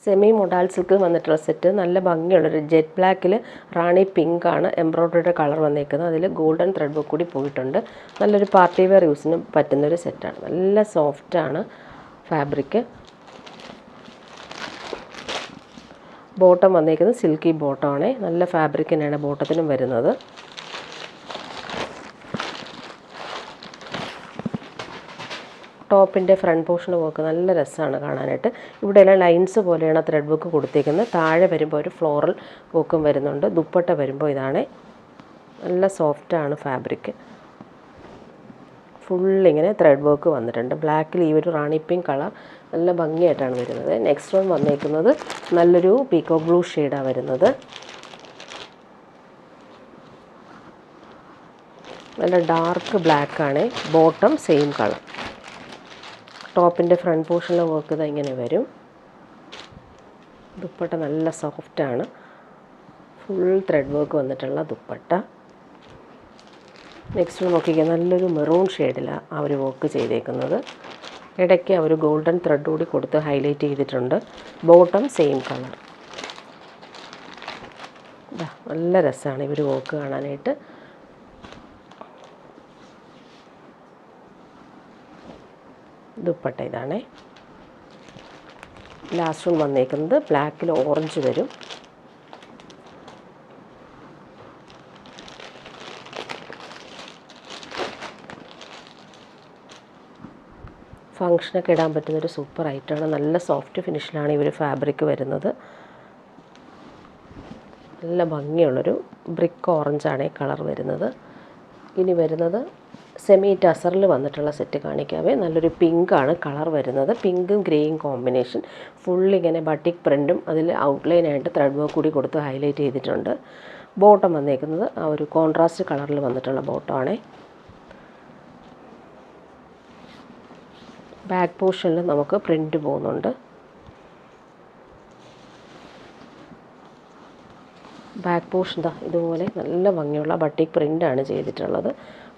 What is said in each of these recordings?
Semi modal സിൽക്കിൽ വന്നിട്ടുള്ള set നല്ല ഭംഗിയുള്ളൊരു ജെറ്റ് ബ്ലാക്കിൽ റാണി പിങ്ക് ആണ് എംബ്രോയ്ഡറിയുടെ കളർ വന്നേക്കുന്നത്. അതിൽ ഗോൾഡൻ ത്രെഡ് വർക്ക് കൂടി പോയിട്ടുണ്ട്. നല്ലൊരു പാർട്ടി വെയർ യൂസിന് പറ്റുന്നൊരു സെറ്റാണ്. നല്ല സോഫ്റ്റാണ് ഫാബ്രിക്. ബോട്ടം വന്നേക്കുന്നത് സിൽക്കി ബോട്ടമാണ്. നല്ല ഫാബ്രിക് തന്നെയാണ് ബോട്ടത്തിനും വരുന്നത്. ടോപ്പിൻ്റെ ഫ്രണ്ട് പോർഷൻ വർക്ക് നല്ല രസമാണ് കാണാനായിട്ട്. ഇവിടെയെല്ലാം ലൈൻസ് പോലെയാണ് ത്രെഡ് വർക്ക് കൊടുത്തേക്കുന്നത്. താഴെ വരുമ്പോൾ ഒരു ഫ്ലോറൽ വർക്കും വരുന്നുണ്ട്. ദുപ്പട്ട വരുമ്പോൾ ഇതാണ്. നല്ല സോഫ്റ്റാണ് ഫാബ്രിക്. ഫുള്ളിങ്ങനെ ത്രെഡ് വർക്ക് വന്നിട്ടുണ്ട്. ബ്ലാക്കിൽ ഈ ഒരു റാണി പിങ്ക് കളർ നല്ല ഭംഗിയായിട്ടാണ് വരുന്നത്. നെക്സ്റ്റ് വൺ വന്നേക്കുന്നത് നല്ലൊരു പീക്കോ ബ്ലൂ ഷെയ്ഡാണ് വരുന്നത്. നല്ല ഡാർക്ക് ബ്ലാക്കാണ്. Bottom same colour. ടോപ്പിൻ്റെ ഫ്രണ്ട് പോർഷനിലെ വർക്ക് ഇതാ ഇങ്ങനെ വരും. ദുപ്പട്ട നല്ല സോഫ്റ്റാണ്. ഫുൾ ത്രെഡ് വർക്ക് വന്നിട്ടുള്ള ദുപ്പട്ട. നെക്സ്റ്റ് നോക്കിക്കുക, നല്ലൊരു മെറൂൺ ഷെയ്ഡിലാണ് ആ ഒരു വർക്ക് ചെയ്തേക്കുന്നത്. ഇടയ്ക്ക് അവർ ഗോൾഡൻ ത്രെഡ് കൂടി കൊടുത്ത് ഹൈലൈറ്റ് ചെയ്തിട്ടുണ്ട്. Bottom same colour. നല്ല രസമാണ് ഇവർ വർക്ക് കാണാനായിട്ട്. ദുപ്പട്ട ഇതാണ്. ലാസ്റ്റ് വൺ വന്നേക്കുന്നത് ബ്ലാക്കിൽ ഓറഞ്ച് വരും. ഫങ്ഷനൊക്കെ ഇടാൻ പറ്റുന്നൊരു സൂപ്പർ ഐറ്റമാണ്. നല്ല സോഫ്റ്റ് ഫിനിഷിലാണ് ഇവർ ഫാബ്രിക് വരുന്നത്. നല്ല ഭംഗിയുള്ളൊരു ബ്രിക്ക് ഓറഞ്ചാണ് ഈ കളർ വരുന്നത്. ഇനി വരുന്നത് സെമി ടസറിൽ വന്നിട്ടുള്ള സെറ്റ് കാണിക്കാവേ. നല്ലൊരു പിങ്കാണ് കളർ വരുന്നത്. പിങ്കും ഗ്രേയും കോമ്പിനേഷൻ. ഫുള്ളിങ്ങനെ ബട്ടിക് പ്രിൻറ്റും അതിൽ ഔട്ട്ലൈനായിട്ട് ത്രെഡ് വർക്ക് കൂടി കൊടുത്ത് ഹൈലൈറ്റ് ചെയ്തിട്ടുണ്ട്. ബോട്ടം വന്നേക്കുന്നത് ആ ഒരു കോൺട്രാസ്റ്റ് കളറിൽ വന്നിട്ടുള്ള ബോട്ടമാണ്. ബാക്ക് പോർഷനിൽ നമുക്ക് പ്രിൻറ്റ് പോകുന്നുണ്ട്. ബാക്ക് പോർഷൻ ഇതുപോലെ നല്ല ഭംഗിയുള്ള ബട്ടിക് പ്രിൻ്റാണ് ചെയ്തിട്ടുള്ളത്.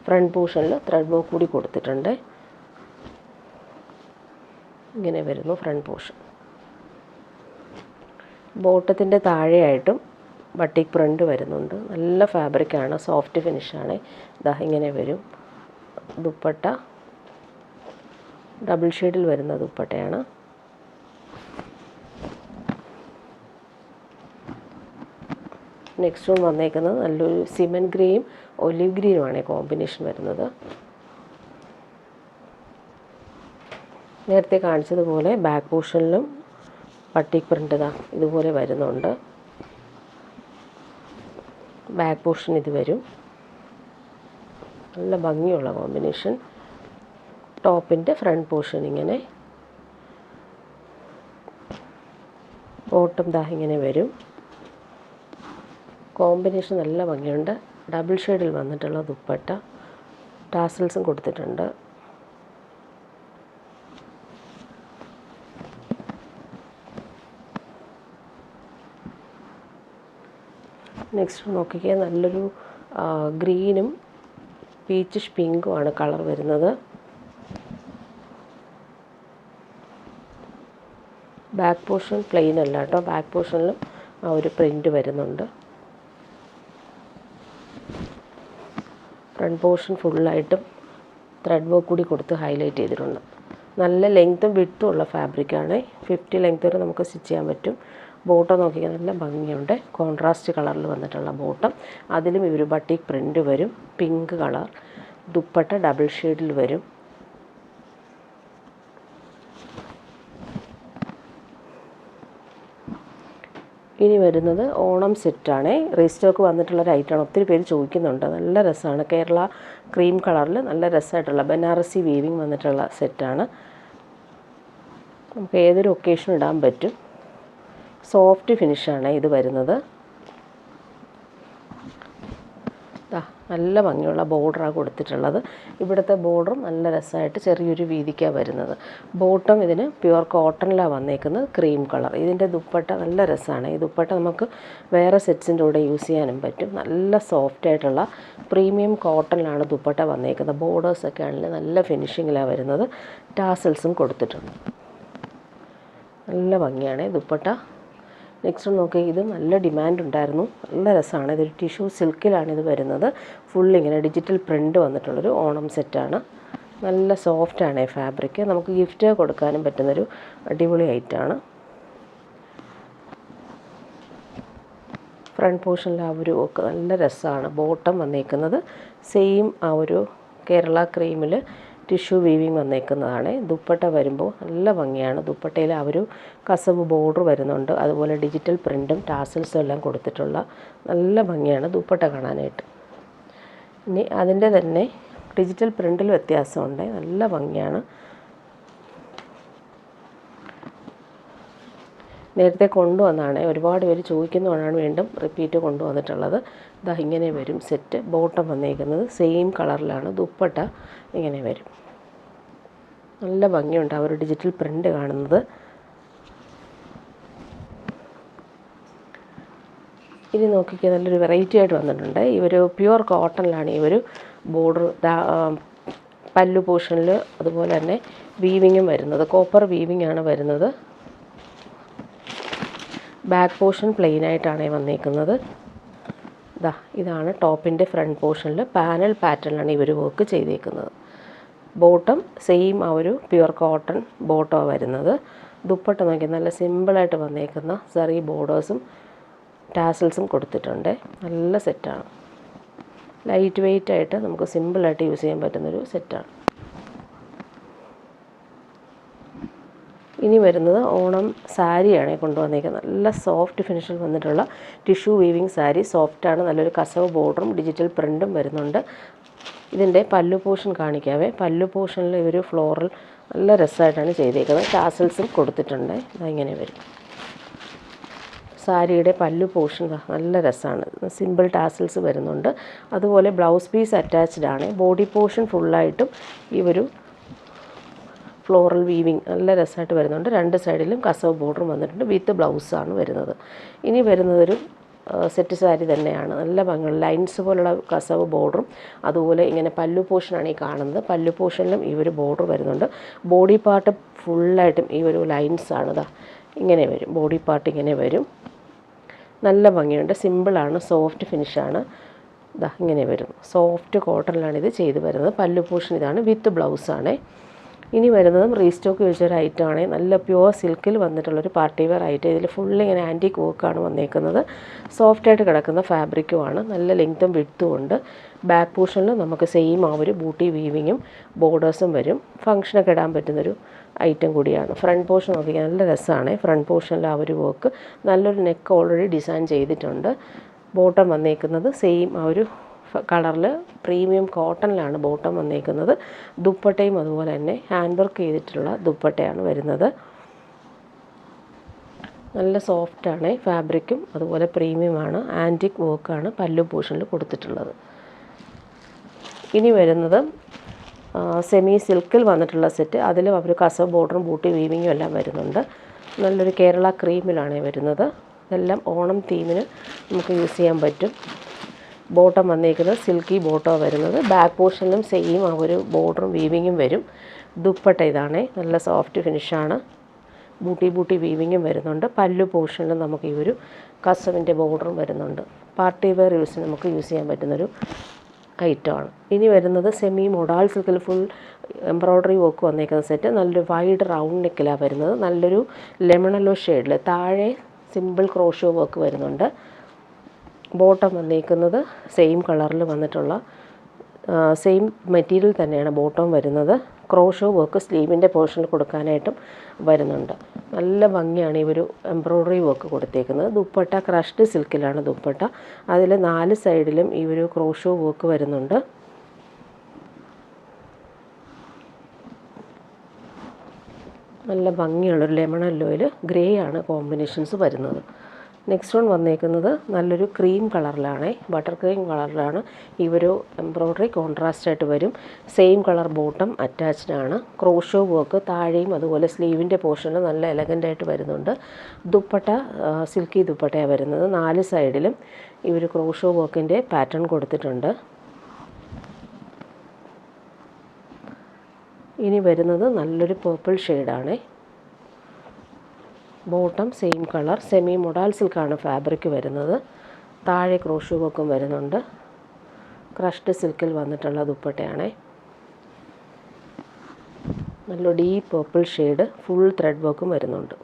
ഫ്രണ്ട് പോർഷനിൽ ത്രെഡ് വർക്ക് കൂടി കൊടുത്തിട്ടുണ്ട്. ഇങ്ങനെ വരുന്നു ഫ്രണ്ട് പോർഷൻ. ബോട്ടത്തിൻ്റെ താഴെയായിട്ടും ബട്ടിക് പ്രിൻ്റ് വരുന്നുണ്ട്. നല്ല ഫാബ്രിക്കാണ്, സോഫ്റ്റ് ഫിനിഷാണ്. ഇങ്ങനെ വരും. ദുപ്പട്ട ഡബിൾ ഷെയ്ഡിൽ വരുന്ന ദുപ്പട്ടയാണ്. നെക്സ്റ്റ് വന്നേക്കുന്നത് നല്ലൊരു സിമൻ ഗ്രേയും ഒലിവ് ഗ്രീനുമാണ് കോമ്പിനേഷൻ വരുന്നത്. നേരത്തെ കാണിച്ചതുപോലെ ബാക്ക് പോർഷനിലും ബട്ടിക് പ്രിൻ്റ് ഇതുപോലെ വരുന്നുണ്ട്. ബാക്ക് പോർഷൻ ഇത് വരും. നല്ല ഭംഗിയുള്ള കോമ്പിനേഷൻ. ടോപ്പിൻ്റെ ഫ്രണ്ട് പോർഷൻ ഇങ്ങനെ. ബോട്ടം ഇങ്ങനെ വരും. കോമ്പിനേഷൻ നല്ല ഭംഗിയുണ്ട്. ഡബിൾ ഷെയ്ഡിൽ വന്നിട്ടുള്ള ദുപ്പട്ട. ടാസൽസും കൊടുത്തിട്ടുണ്ട്. നെക്സ്റ്റ് നോക്കിക്കുക, നല്ലൊരു ഗ്രീനും പീച്ചിഷ് പിങ്കുമാണ് കളർ വരുന്നത്. ബാക്ക് പോർഷൻ പ്ലെയിൻ അല്ല കേട്ടോ. ബാക്ക് പോർഷനിലും ആ ഒരു പ്രിൻ്റ് വരുന്നുണ്ട്. ഫ്രണ്ട് പോർഷൻ ഫുള്ളായിട്ടും ത്രെഡ് വർക്ക് കൂടി കൊടുത്ത് ഹൈലൈറ്റ് ചെയ്തിട്ടുണ്ട്. നല്ല ലെങ്ത്തും വിഡ്ത്തും ഉള്ള ഫാബ്രിക്കാണ്. 50 ലെങ്ത്ത് വരെ നമുക്ക് സ്റ്റിച്ച് ചെയ്യാൻ പറ്റും. ബോട്ടം നോക്കിയാൽ നല്ല ഭംഗിയുണ്ട്. കോൺട്രാസ്റ്റ് കളറിൽ വന്നിട്ടുള്ള ബോട്ടം. അതിലും ഇവർ ബട്ടിക് പ്രിൻ്റ് വരും. Pink colour. ദുപ്പട്ട ഡബിൾ ഷെയ്ഡിൽ വരും. ഇനി വരുന്നത് ഓണം സെറ്റാണ്. റീസ്റ്റോക്ക് വന്നിട്ടുള്ളൊരു ഐറ്റമാണ്. ഒത്തിരി പേര് ചോദിക്കുന്നുണ്ട്. നല്ല രസമാണ്. കേരള ക്രീം കളറിൽ നല്ല രസമായിട്ടുള്ള ബനാറസി വീവിങ് വന്നിട്ടുള്ള സെറ്റാണ്. നമുക്ക് ഏതൊരു ഒക്കേഷനും ഇടാൻ പറ്റും. സോഫ്റ്റ് ഫിനിഷാണ് ഇത് വരുന്നത്. നല്ല ഭംഗിയുള്ള ബോർഡറാണ് കൊടുത്തിട്ടുള്ളത്. ഇവിടുത്തെ ബോർഡറും നല്ല രസമായിട്ട് ചെറിയൊരു വീതിക്കാണ് വരുന്നത്. ബോട്ടം ഇതിന് പ്യുവർ കോട്ടണിലാണ് വന്നേക്കുന്നത്. Cream colour. ഇതിൻ്റെ ദുപ്പട്ട നല്ല രസമാണ്. ഈ ദുപ്പട്ട നമുക്ക് വേറെ സെറ്റ്സിൻ്റെ കൂടെ യൂസ് ചെയ്യാനും പറ്റും. നല്ല സോഫ്റ്റായിട്ടുള്ള പ്രീമിയം കോട്ടണിലാണ് ദുപ്പട്ട വന്നേക്കുന്നത്. ബോർഡേഴ്സൊക്കെ ആണെങ്കിൽ നല്ല ഫിനിഷിങ്ങിലാണ് വരുന്നത്. ടാസൽസും കൊടുത്തിട്ടുണ്ട്. നല്ല ഭംഗിയാണ് ദുപ്പട്ട. നെക്സ്റ്റ് നോക്കി, ഇത് നല്ല ഡിമാൻഡ് ഉണ്ടായിരുന്നു, നല്ല രസമാണ്. ഇതൊരു ടിഷ്യൂ സിൽക്കിലാണ് ഇത് വരുന്നത്. ഫുൾ ഇങ്ങനെ ഡിജിറ്റൽ പ്രിൻ്റ് വന്നിട്ടുള്ളൊരു ഓണം സെറ്റാണ്. നല്ല സോഫ്റ്റാണ് ഫാബ്രിക്. നമുക്ക് ഗിഫ്റ്റ് കൊടുക്കാനും പറ്റുന്നൊരു അടിപൊളി ഐറ്റമാണ്. ഫ്രണ്ട് പോർഷനിൽ ആ ഒരു ഒക്കെ നല്ല രസമാണ്. ബോട്ടം വന്നേക്കുന്നത് സെയിം ആ ഒരു കേരള ക്രീമിൽ ടിഷ്യൂ വീവിങ് വന്നേക്കുന്നതാണ്. ദുപ്പട്ട വരുമ്പോൾ നല്ല ഭംഗിയാണ്. ദുപ്പട്ടയിൽ ആ ഒരു കസവ് ബോർഡർ വരുന്നുണ്ട്, അതുപോലെ ഡിജിറ്റൽ പ്രിൻറ്റും ടാസൽസും എല്ലാം കൊടുത്തിട്ടുള്ള നല്ല ഭംഗിയാണ് ദുപ്പട്ട കാണാനായിട്ട്. ഇനി അതിൻ്റെ തന്നെ ഡിജിറ്റൽ പ്രിൻറ്റിൽ വ്യത്യാസമുണ്ട്, നല്ല ഭംഗിയാണ്. നേരത്തെ കൊണ്ടുവന്നാണ്, ഒരുപാട് പേര് ചോദിക്കുന്നതുകൊണ്ടാണ് വീണ്ടും റിപ്പീറ്റ് കൊണ്ടുവന്നിട്ടുള്ളത്. ഇതാ ഇങ്ങനെ വരും സെറ്റ്. ബോട്ടം വന്നേക്കുന്നത് സെയിം കളറിലാണ്. ദുപ്പട്ട ഇങ്ങനെ വരും. നല്ല ഭംഗിയുണ്ട് ആ ഒരു ഡിജിറ്റൽ പ്രിൻ്റ് കാണുന്നത്. ഇനി നോക്കിക്കുക, നല്ലൊരു വെറൈറ്റി ആയിട്ട് വന്നിട്ടുണ്ട്. ഈ ഒരു പ്യുവർ കോട്ടണിലാണ് ഈ ഒരു ബോർഡർ, പല്ലു പോർഷനിൽ അതുപോലെ തന്നെ വീവിങ്ങും വരുന്നത്. കോപ്പർ വീവിങ് ആണ് വരുന്നത്. ബാക്ക് പോർഷൻ പ്ലെയിൻ ആയിട്ടാണ് വന്നേക്കുന്നത്. ഇതാണ് ടോപ്പിൻ്റെ ഫ്രണ്ട് പോർഷനിൽ പാനൽ പാറ്റേണിലാണ് ഇവർ വർക്ക് ചെയ്തേക്കുന്നത്. ബോട്ടം സെയിം ആ ഒരു പ്യുവർ കോട്ടൺ ബോട്ടമാണ് വരുന്നത്. ദുപ്പട്ട നോക്കി നല്ല സിമ്പിളായിട്ട് വന്നേക്കുന്ന സറി ബോർഡേഴ്സും ടാസൽസും കൊടുത്തിട്ടുണ്ട്. നല്ല സെറ്റാണ്. ലൈറ്റ് വെയ്റ്റ് ആയിട്ട് നമുക്ക് സിമ്പിളായിട്ട് യൂസ് ചെയ്യാൻ പറ്റുന്നൊരു സെറ്റാണ്. ഇനി വരുന്നത് ഓണം സാരിയാണ് കൊണ്ടുവന്നേക്കുന്നത്. നല്ല സോഫ്റ്റ് ഫിനിഷിൽ വന്നിട്ടുള്ള ടിഷ്യൂ വീവിങ് സാരി. സോഫ്റ്റാണ്, നല്ലൊരു കസവ് ബോർഡറും ഡിജിറ്റൽ പ്രിൻറ്റും വരുന്നുണ്ട്. ഇതിൻ്റെ പല്ലു പോർഷൻ കാണിക്കാവേ. പല്ലു പോർഷനിൽ ഒരു ഫ്ലോറൽ നല്ല രസമായിട്ടാണ് ചെയ്തേക്കുന്നത്. ടാസൽസും കൊടുത്തിട്ടുണ്ട്. ഇങ്ങനെ വരും സാരിയുടെ പല്ലു പോർഷൻ. നല്ല രസമാണ്, സിമ്പിൾ ടാസൽസ് വരുന്നുണ്ട്. അതുപോലെ ബ്ലൗസ് പീസ് അറ്റാച്ച്ഡ് ആണ്. ബോഡി പോർഷൻ ഫുള്ളായിട്ടും ഈ ഒരു ഫ്ലോറൽ വീവിങ് നല്ല രസമായിട്ട് വരുന്നുണ്ട്. രണ്ട് സൈഡിലും കസവ് ബോർഡറും വന്നിട്ടുണ്ട്. വിത്ത് ബ്ലൗസാണ് വരുന്നത്. ഇനി വരുന്നതൊരു സെറ്റ് സാരി തന്നെയാണ്. നല്ല ഭംഗിയുള്ള ലൈൻസ് പോലുള്ള കസവ് ബോർഡറും അതുപോലെ ഇങ്ങനെ പല്ലു പോർഷനാണ് ഈ കാണുന്നത്. പല്ലു പോർഷനിലും ഈ ഒരു ബോർഡർ വരുന്നുണ്ട്. ബോഡി പാർട്ട് ഫുള്ളായിട്ടും ഈ ഒരു ലൈൻസാണ്. ഇങ്ങനെ വരും. ബോഡി പാർട്ട് ഇങ്ങനെ വരും. നല്ല ഭംഗിയുണ്ട്. സിമ്പിളാണ്, സോഫ്റ്റ് ഫിനിഷാണ്. ഇങ്ങനെ വരും. സോഫ്റ്റ് കോട്ടണിലാണ് ഇത് ചെയ്ത് വരുന്നത്. പല്ലു പോർഷൻ ഇതാണ്, വിത്ത് ബ്ലൗസാണ്. ഇനി വരുന്നതും റീസ്റ്റോക്ക് ചോദിച്ചൊരു ഐറ്റമാണ്. നല്ല പ്യുവർ സിൽക്കിൽ വന്നിട്ടുള്ളൊരു പാർട്ടി വെയർ ഐറ്റം. ഇതിൽ ഫുള്ള് ഇങ്ങനെ ആൻറ്റിക് വർക്കാണ് വന്നേക്കുന്നത്. സോഫ്റ്റായിട്ട് കിടക്കുന്ന ഫാബ്രിക്കുമാണ്. നല്ല ലെങ്ത്തും വിഡ്ത്തും ഉണ്ട്. ബാക്ക് പോർഷനിൽ നമുക്ക് സെയിം ആ ഒരു ബൂട്ടി വീവിങ്ങും ബോർഡേഴ്സും വരും. ഫംഗ്ഷനൊക്കെ ഇടാൻ പറ്റുന്നൊരു ഐറ്റം കൂടിയാണ്. ഫ്രണ്ട് പോർഷൻ നോക്കിയാൽ നല്ല രസമാണ്. ഫ്രണ്ട് പോർഷനിൽ ആ ഒരു വർക്ക്, നല്ലൊരു നെക്ക് ഓൾറെഡി ഡിസൈൻ ചെയ്തിട്ടുണ്ട്. ബോട്ടം വന്നേക്കുന്നത് സെയിം ആ ഒരു കളറിൽ പ്രീമിയം കോട്ടണിലാണ് ബോട്ടം വന്നേക്കുന്നത്. ദുപ്പട്ടയും അതുപോലെ തന്നെ ഹാൻഡ് വർക്ക് ചെയ്തിട്ടുള്ള ദുപ്പട്ടയാണ് വരുന്നത്. നല്ല സോഫ്റ്റാണ് ഫാബ്രിക്കും, അതുപോലെ പ്രീമിയമാണ്. ആൻറ്റിക് വർക്കാണ് പല്ലു പോർഷനിൽ കൊടുത്തിട്ടുള്ളത്. ഇനി വരുന്നത് സെമി സിൽക്കിൽ വന്നിട്ടുള്ള സെറ്റ്. അതിലും അവർ കസവ് ബോർഡറും ബൂട്ടി വീവിങ്ങും എല്ലാം വരുന്നുണ്ട്. നല്ലൊരു കേരള ക്രീമിലാണ് വരുന്നത്. ഇതെല്ലാം ഓണം തീമിന് നമുക്ക് യൂസ് ചെയ്യാൻ പറ്റും. ബോട്ടം വന്നേക്കുന്നത് സിൽക്കി ബോട്ടമാണ് വരുന്നത്. ബാക്ക് പോർഷനിലും സെയിം ആ ഒരു ബോർഡറും വീവിങ്ങും വരും. ദുപ്പട്ട ഇതാണ്, നല്ല സോഫ്റ്റ് ഫിനിഷാണ്. ബൂട്ടി വീവിങ്ങും വരുന്നുണ്ട്. പല്ലു പോർഷനിലും നമുക്ക് ഈ ഒരു കസവിൻ്റെ ബോർഡറും വരുന്നുണ്ട്. പാർട്ടി വെയർ യൂസിന് നമുക്ക് യൂസ് ചെയ്യാൻ പറ്റുന്നൊരു ഐറ്റമാണ്. ഇനി വരുന്നത് സെമി മൊഡാൾ സിൽക്കിൽ ഫുൾ എംബ്രോയ്ഡറി വർക്ക് വന്നേക്കുന്ന സെറ്റ്. നല്ലൊരു വൈഡ് റൗണ്ട് നെക്കിലാണ് വരുന്നത്. നല്ലൊരു ലെമൺ യെല്ലോ ഷെയ്ഡിൽ താഴെ സിമ്പിൾ ക്രോഷോ വർക്ക് വരുന്നുണ്ട്. ബോട്ടം വന്നേക്കുന്നത് സെയിം കളറിൽ വന്നിട്ടുള്ള സെയിം മെറ്റീരിയൽ തന്നെയാണ് ബോട്ടം വരുന്നത്. ക്രോഷോ വർക്ക് സ്ലീവിൻ്റെ പോർഷനിൽ കൊടുക്കാനായിട്ടും വരുന്നുണ്ട്. നല്ല ഭംഗിയാണ് ഈ ഒരു എംബ്രോയ്ഡറി വർക്ക് കൊടുത്തേക്കുന്നത്. ദുപ്പട്ട ക്രഷ്ഡ് സിൽക്കിലാണ് ദുപ്പട്ട. അതിൽ 4 സൈഡിലും ഈ ഒരു ക്രോഷോ വർക്ക് വരുന്നുണ്ട്. നല്ല ഭംഗിയുള്ളൊരു ലെമൺ യെല്ലോയിൽ ഗ്രേ ആണ് കോമ്പിനേഷൻസ് വരുന്നത്. നെക്സ്റ്റ് വൺ വന്നേക്കുന്നത് നല്ലൊരു ക്രീം കളറിലാണ്, ബട്ടർ ക്രീം കളറിലാണ്. ഈ ഒരു എംബ്രോയ്ഡറി കോൺട്രാസ്റ്റ് ആയിട്ട് വരും. സെയിം കളർ ബോട്ടം അറ്റാച്ച്ഡ് ആണ്. ക്രോഷോ വർക്ക് താഴെയും അതുപോലെ സ്ലീവിൻ്റെ പോർഷനിൽ നല്ല എലഗൻ്റായിട്ട് വരുന്നുണ്ട്. ദുപ്പട്ട സിൽക്കി ദുപ്പട്ടയാണ് വരുന്നത്. 4 സൈഡിലും ഈ ഒരു ക്രോഷോ വർക്കിൻ്റെ പാറ്റേൺ കൊടുത്തിട്ടുണ്ട്. ഇനി വരുന്നത് നല്ലൊരു പേർപ്പിൾ ഷെയ്ഡാണ്. Bottom same colour, semi modal സിൽക്കാണ് ഫാബ്രിക് വരുന്നത്. താഴെ ക്രോഷോ വർക്കും വരുന്നുണ്ട്. ക്രഷ്ഡ് സിൽക്കിൽ വന്നിട്ടുള്ള ദുപ്പട്ടയാണേ. നല്ല deep purple shade, full thread വർക്കും വരുന്നുണ്ട്.